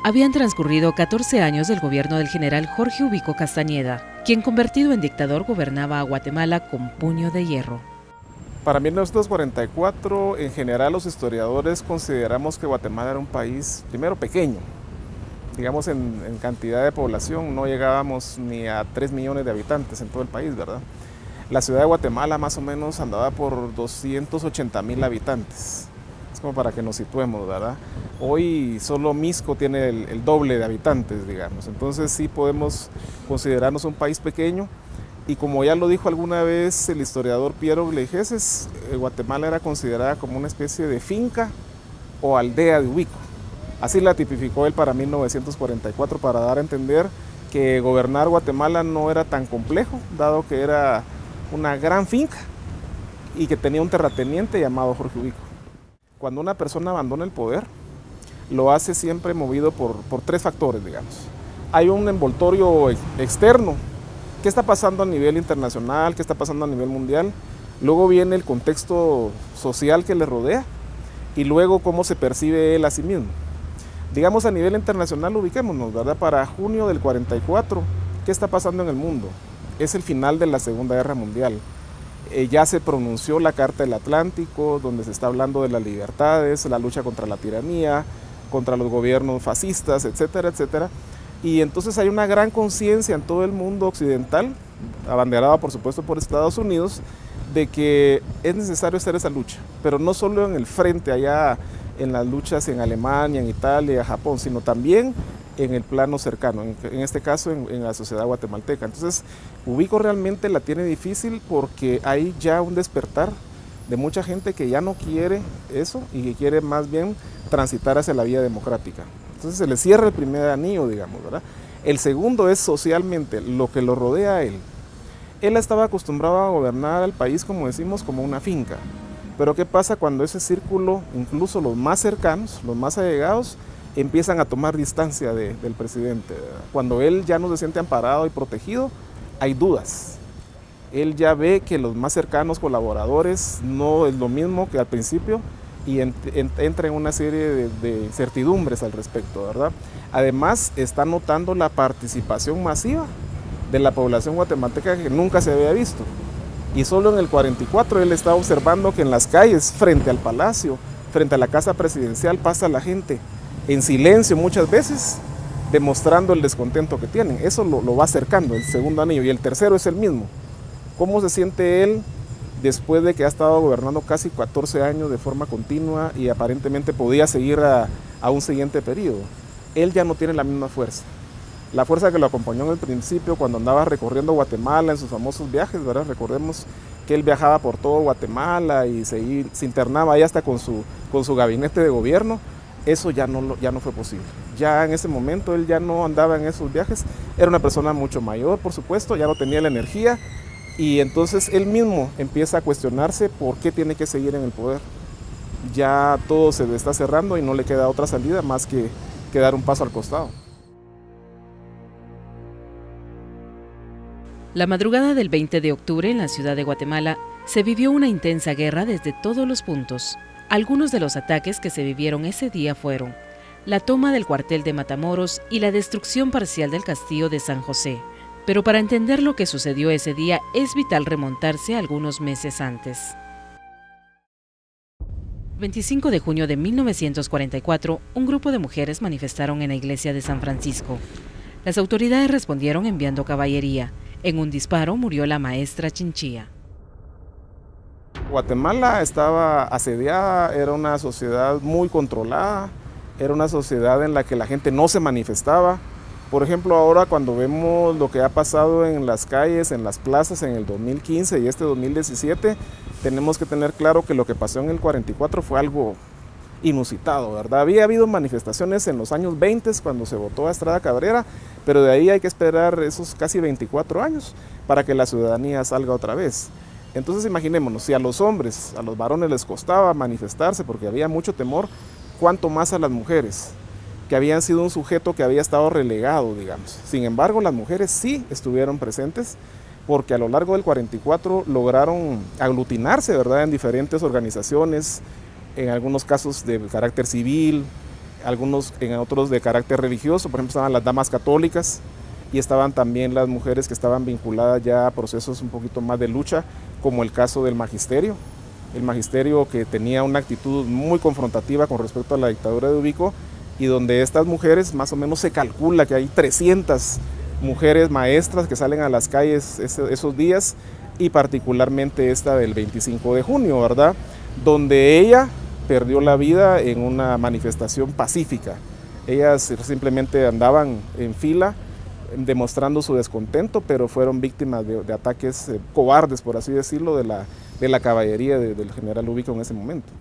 Habían transcurrido 14 años del gobierno del general Jorge Ubico Castañeda, quien convertido en dictador gobernaba a Guatemala con puño de hierro. Para 1944, en general los historiadores consideramos que Guatemala era un país, primero, pequeño. Digamos, en cantidad de población no llegábamos ni a 3 millones de habitantes en todo el país, ¿verdad? La ciudad de Guatemala más o menos andaba por 280,000 habitantes. Es como para que nos situemos, ¿verdad? Hoy solo Misco tiene el doble de habitantes, digamos. Entonces sí podemos considerarnos un país pequeño. Y como ya lo dijo alguna vez el historiador Piero Gleijeses, Guatemala era considerada como una especie de finca o aldea de Ubico. Así la tipificó él para 1944, para dar a entender que gobernar Guatemala no era tan complejo, dado que era una gran finca y que tenía un terrateniente llamado Jorge Ubico. Cuando una persona abandona el poder, lo hace siempre movido por 3 factores, digamos. Hay un envoltorio externo. ¿Qué está pasando a nivel internacional? ¿Qué está pasando a nivel mundial? Luego viene el contexto social que le rodea y luego cómo se percibe él a sí mismo. Digamos, a nivel internacional, ubiquémonos, ¿verdad? Para junio del 44, ¿qué está pasando en el mundo? Es el final de la Segunda Guerra Mundial. Ya se pronunció la Carta del Atlántico, donde se está hablando de las libertades, la lucha contra la tiranía, contra los gobiernos fascistas, etcétera, etcétera. Y entonces hay una gran conciencia en todo el mundo occidental, abanderada por supuesto por Estados Unidos, de que es necesario hacer esa lucha, pero no solo en el frente, allá en las luchas en Alemania, en Italia, Japón, sino también en el plano cercano, en este caso en la sociedad guatemalteca. Entonces, Ubico realmente la tiene difícil porque hay ya un despertar de mucha gente que ya no quiere eso y que quiere más bien transitar hacia la vía democrática. Entonces se le cierra el primer anillo, digamos, ¿verdad? El segundo es socialmente, lo que lo rodea a él. Él estaba acostumbrado a gobernar al país, como decimos, como una finca. Pero ¿qué pasa cuando ese círculo, incluso los más cercanos, los más allegados, empiezan a tomar distancia del presidente? Cuando él ya no se siente amparado y protegido, hay dudas. Él ya ve que los más cercanos colaboradores no es lo mismo que al principio y entra en una serie de incertidumbres al respecto, ¿verdad? Además, está notando la participación masiva de la población guatemalteca que nunca se había visto. Y solo en el 44 él está observando que en las calles, frente al palacio, frente a la casa presidencial, pasa la gente en silencio muchas veces, demostrando el descontento que tienen. Eso lo va acercando, el segundo anillo. Y el tercero es el mismo. ¿Cómo se siente él después de que ha estado gobernando casi 14 años de forma continua y aparentemente podía seguir a un siguiente periodo? Él ya no tiene la misma fuerza. La fuerza que lo acompañó en el principio cuando andaba recorriendo Guatemala en sus famosos viajes, ¿verdad? Recordemos que él viajaba por todo Guatemala y se internaba ahí hasta con su gabinete de gobierno. Eso ya no fue posible. Ya en ese momento él ya no andaba en esos viajes. Era una persona mucho mayor, por supuesto, ya no tenía la energía. Y entonces él mismo empieza a cuestionarse por qué tiene que seguir en el poder. Ya todo se le está cerrando y no le queda otra salida más que dar un paso al costado. La madrugada del 20 de octubre en la ciudad de Guatemala se vivió una intensa guerra desde todos los puntos. Algunos de los ataques que se vivieron ese día fueron la toma del cuartel de Matamoros y la destrucción parcial del castillo de San José. Pero para entender lo que sucedió ese día es vital remontarse a algunos meses antes. 25 de junio de 1944, un grupo de mujeres manifestaron en la iglesia de San Francisco. Las autoridades respondieron enviando caballería. En un disparo murió la maestra Chinchilla. Guatemala estaba asediada, era una sociedad muy controlada, era una sociedad en la que la gente no se manifestaba. Por ejemplo, ahora cuando vemos lo que ha pasado en las calles, en las plazas en el 2015 y este 2017, tenemos que tener claro que lo que pasó en el 44 fue algo inusitado, ¿verdad? Había habido manifestaciones en los años 20 cuando se votó a Estrada Cabrera, pero de ahí hay que esperar esos casi 24 años para que la ciudadanía salga otra vez. Entonces imaginémonos, si a los hombres, a los varones les costaba manifestarse porque había mucho temor, ¿cuánto más a las mujeres? Que habían sido un sujeto que había estado relegado, digamos. Sin embargo, las mujeres sí estuvieron presentes porque a lo largo del 44 lograron aglutinarse, ¿verdad?, en diferentes organizaciones, en algunos casos de carácter civil, algunos en otros de carácter religioso, por ejemplo estaban las damas católicas y estaban también las mujeres que estaban vinculadas ya a procesos un poquito más de lucha, como el caso del magisterio. El magisterio que tenía una actitud muy confrontativa con respecto a la dictadura de Ubico, y donde estas mujeres, más o menos se calcula que hay 300 mujeres maestras que salen a las calles esos días, y particularmente esta del 25 de junio, ¿verdad? Donde ella perdió la vida en una manifestación pacífica. Ellas simplemente andaban en fila demostrando su descontento, pero fueron víctimas de ataques cobardes, por así decirlo, de la caballería del general Ubico en ese momento.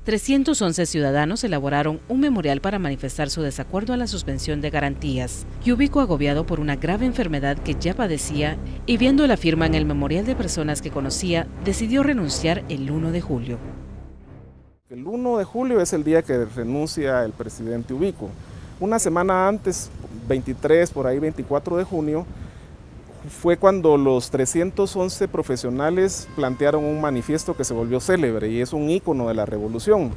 311 ciudadanos elaboraron un memorial para manifestar su desacuerdo a la suspensión de garantías. Y Ubico, agobiado por una grave enfermedad que ya padecía y viendo la firma en el memorial de personas que conocía, decidió renunciar el 1 de julio. El 1 de julio es el día que renuncia el presidente Ubico. Una semana antes, 23, por ahí 24 de junio, fue cuando los 311 profesionales plantearon un manifiesto que se volvió célebre y es un ícono de la revolución.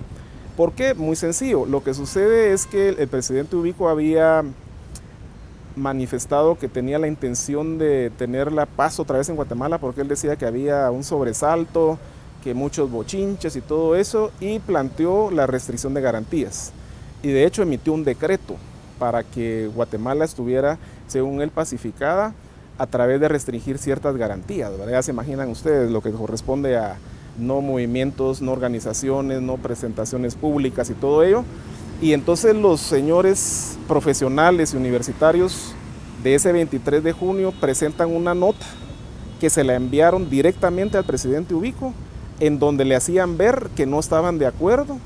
¿Por qué? Muy sencillo. Lo que sucede es que el presidente Ubico había manifestado que tenía la intención de tener la paz otra vez en Guatemala, porque él decía que había un sobresalto, que muchos bochinches y todo eso, y planteó la restricción de garantías. Y de hecho emitió un decreto para que Guatemala estuviera, según él, pacificada a través de restringir ciertas garantías, ¿verdad? Ya se imaginan ustedes lo que corresponde a no movimientos, no organizaciones, no presentaciones públicas y todo ello. Y entonces los señores profesionales y universitarios de ese 23 de junio presentan una nota que se la enviaron directamente al presidente Ubico, en donde le hacían ver que no estaban de acuerdo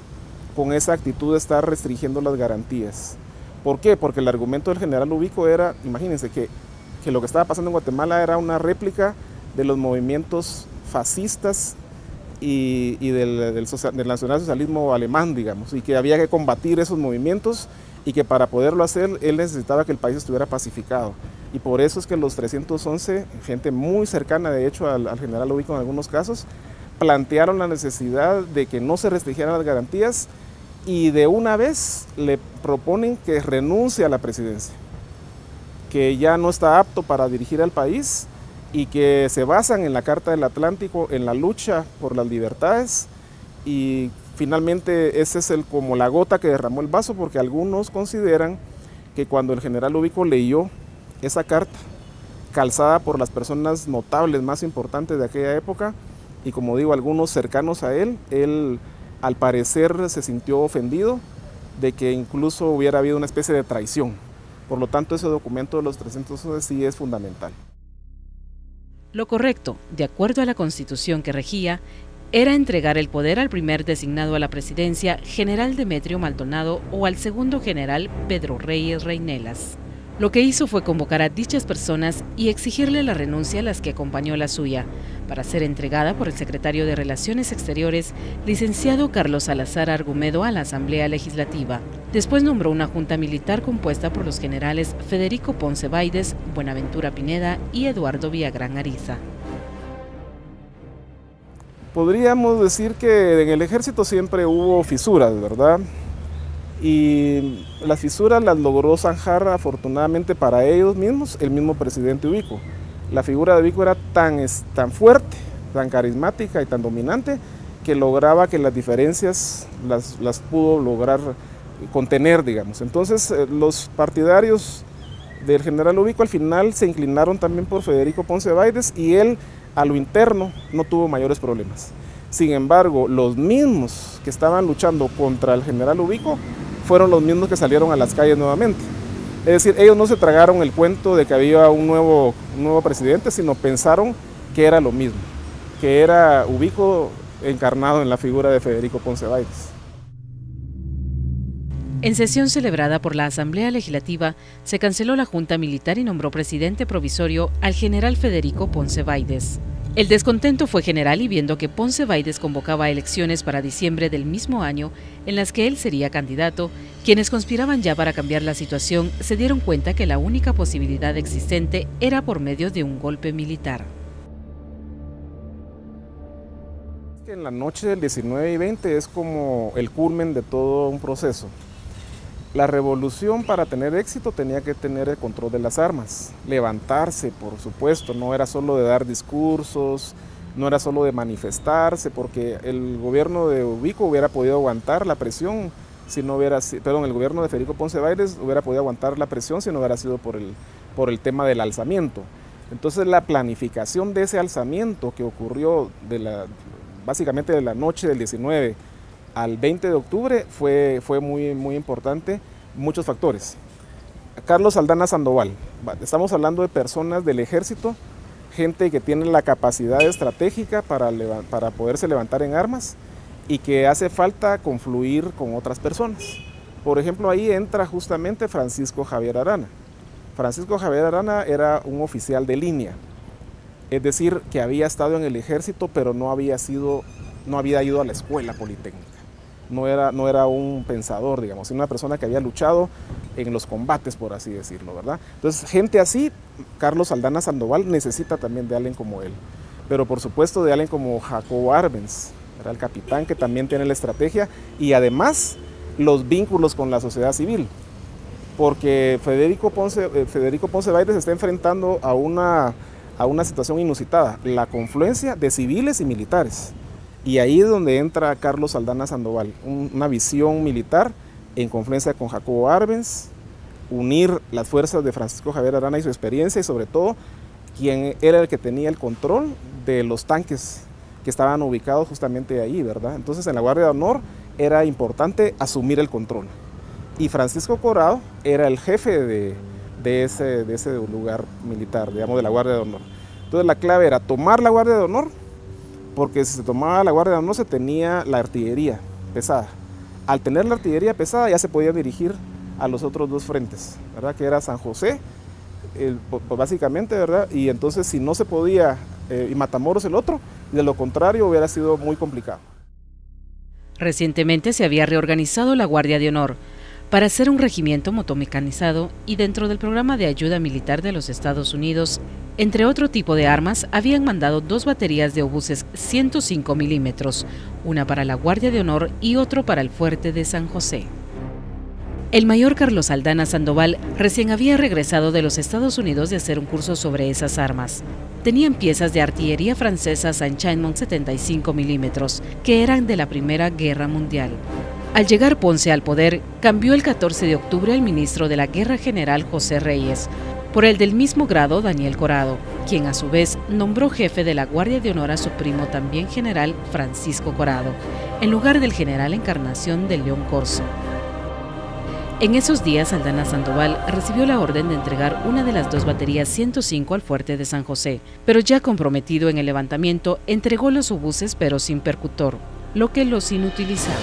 con esa actitud de estar restringiendo las garantías. ¿Por qué? Porque el argumento del general Ubico era, imagínense, que lo que estaba pasando en Guatemala era una réplica de los movimientos fascistas y del nacionalsocialismo alemán, digamos, y que había que combatir esos movimientos y que para poderlo hacer él necesitaba que el país estuviera pacificado. Y por eso es que los 311, gente muy cercana de hecho al general Ubico en algunos casos, plantearon la necesidad de que no se restringieran las garantías y de una vez le proponen que renuncie a la presidencia, que ya no está apto para dirigir al país y que se basan en la Carta del Atlántico, en la lucha por las libertades, y finalmente ese es como la gota que derramó el vaso, porque algunos consideran que cuando el general Ubico leyó esa carta, calzada por las personas notables más importantes de aquella época, y como digo, algunos cercanos a él al parecer se sintió ofendido de que incluso hubiera habido una especie de traición. Por lo tanto, ese documento de los 311 sí es fundamental. Lo correcto, de acuerdo a la Constitución que regía, era entregar el poder al primer designado a la presidencia, general Demetrio Maldonado, o al segundo general Pedro Reyes Reinelas. Lo que hizo fue convocar a dichas personas y exigirle la renuncia a las que acompañó la suya, para ser entregada por el secretario de Relaciones Exteriores, licenciado Carlos Salazar Argumedo, a la Asamblea Legislativa. Después nombró una junta militar compuesta por los generales Federico Ponce Baides, Buenaventura Pineda y Eduardo Villagrán Ariza. Podríamos decir que en el ejército siempre hubo fisuras, ¿verdad? Y las fisuras las logró zanjar, afortunadamente para ellos mismos, el mismo presidente Ubico. La figura de Ubico era tan fuerte, tan carismática y tan dominante, que lograba que las diferencias las pudo lograr contener, digamos. Entonces los partidarios del general Ubico al final se inclinaron también por Federico Ponce Baides, y él a lo interno no tuvo mayores problemas. Sin embargo, los mismos que estaban luchando contra el general Ubico fueron los mismos que salieron a las calles nuevamente. Es decir, ellos no se tragaron el cuento de que había un nuevo presidente, sino pensaron que era lo mismo, que era Ubico encarnado en la figura de Federico Ponce Baides. En sesión celebrada por la Asamblea Legislativa, se canceló la Junta Militar y nombró presidente provisorio al general Federico Ponce Baides. El descontento fue general, y viendo que Ponce Baides convocaba elecciones para diciembre del mismo año, en las que él sería candidato, quienes conspiraban ya para cambiar la situación se dieron cuenta que la única posibilidad existente era por medio de un golpe militar. En la noche del 19 y 20 es como el culmen de todo un proceso. La revolución, para tener éxito, tenía que tener el control de las armas, levantarse, por supuesto, no era solo de dar discursos, no era solo de manifestarse, porque el gobierno de Ubico hubiera podido aguantar la presión, si no hubiera, el gobierno de Federico Ponce Bailes hubiera podido aguantar la presión si no hubiera sido por el tema del alzamiento. Entonces la planificación de ese alzamiento que ocurrió básicamente de la noche del 19 al 20 de octubre fue muy importante, muchos factores. Carlos Saldaña Sandoval, estamos hablando de personas del ejército, gente que tiene la capacidad estratégica para poderse levantar en armas y que hace falta confluir con otras personas. Por ejemplo, ahí entra justamente Francisco Javier Arana. Francisco Javier Arana era un oficial de línea, es decir, que había estado en el ejército, pero no había ido a la escuela politécnica. No era un pensador, digamos, sino una persona que había luchado en los combates, por así decirlo, ¿verdad? Entonces, gente así, Carlos Saldaña Sandoval necesita también de alguien como él, pero por supuesto de alguien como Jacobo Arbenz, era el capitán que también tiene la estrategia y además los vínculos con la sociedad civil, porque Federico Ponce Bailes se está enfrentando a una situación inusitada, la confluencia de civiles y militares. Y ahí es donde entra Carlos Saldaña Sandoval, una visión militar en confluencia con Jacobo Arbenz, unir las fuerzas de Francisco Javier Arana y su experiencia y sobre todo quien era el que tenía el control de los tanques que estaban ubicados justamente ahí, ¿verdad? Entonces en la Guardia de Honor era importante asumir el control. Y Francisco Corado era el jefe de ese lugar militar, digamos, de la Guardia de Honor. Entonces la clave era tomar la Guardia de Honor, porque si se tomaba la Guardia de Honor se tenía la artillería pesada. Al tener la artillería pesada ya se podía dirigir a los otros dos frentes, ¿verdad? Que era San José, básicamente, ¿verdad? Y entonces si no se podía, y Matamoros el otro, de lo contrario hubiera sido muy complicado. Recientemente se había reorganizado la Guardia de Honor para ser un regimiento motomecanizado y dentro del programa de ayuda militar de los Estados Unidos, entre otro tipo de armas, habían mandado 2 baterías de obuses 105 milímetros, una para la Guardia de Honor y otro para el fuerte de San José. El mayor Carlos Saldaña Sandoval recién había regresado de los Estados Unidos de hacer un curso sobre esas armas. Tenían piezas de artillería francesa Saint-Chamond 75 milímetros, que eran de la Primera Guerra Mundial. Al llegar Ponce al poder, cambió el 14 de octubre al ministro de la Guerra General José Reyes, por el del mismo grado Daniel Corado, quien a su vez nombró jefe de la Guardia de Honor a su primo también general Francisco Corado, en lugar del general Encarnación de León Corzo. En esos días, Saldaña Sandoval recibió la orden de entregar una de las 2 baterías 105 al fuerte de San José, pero ya comprometido en el levantamiento, entregó los obuses pero sin percutor, lo que los inutilizaba.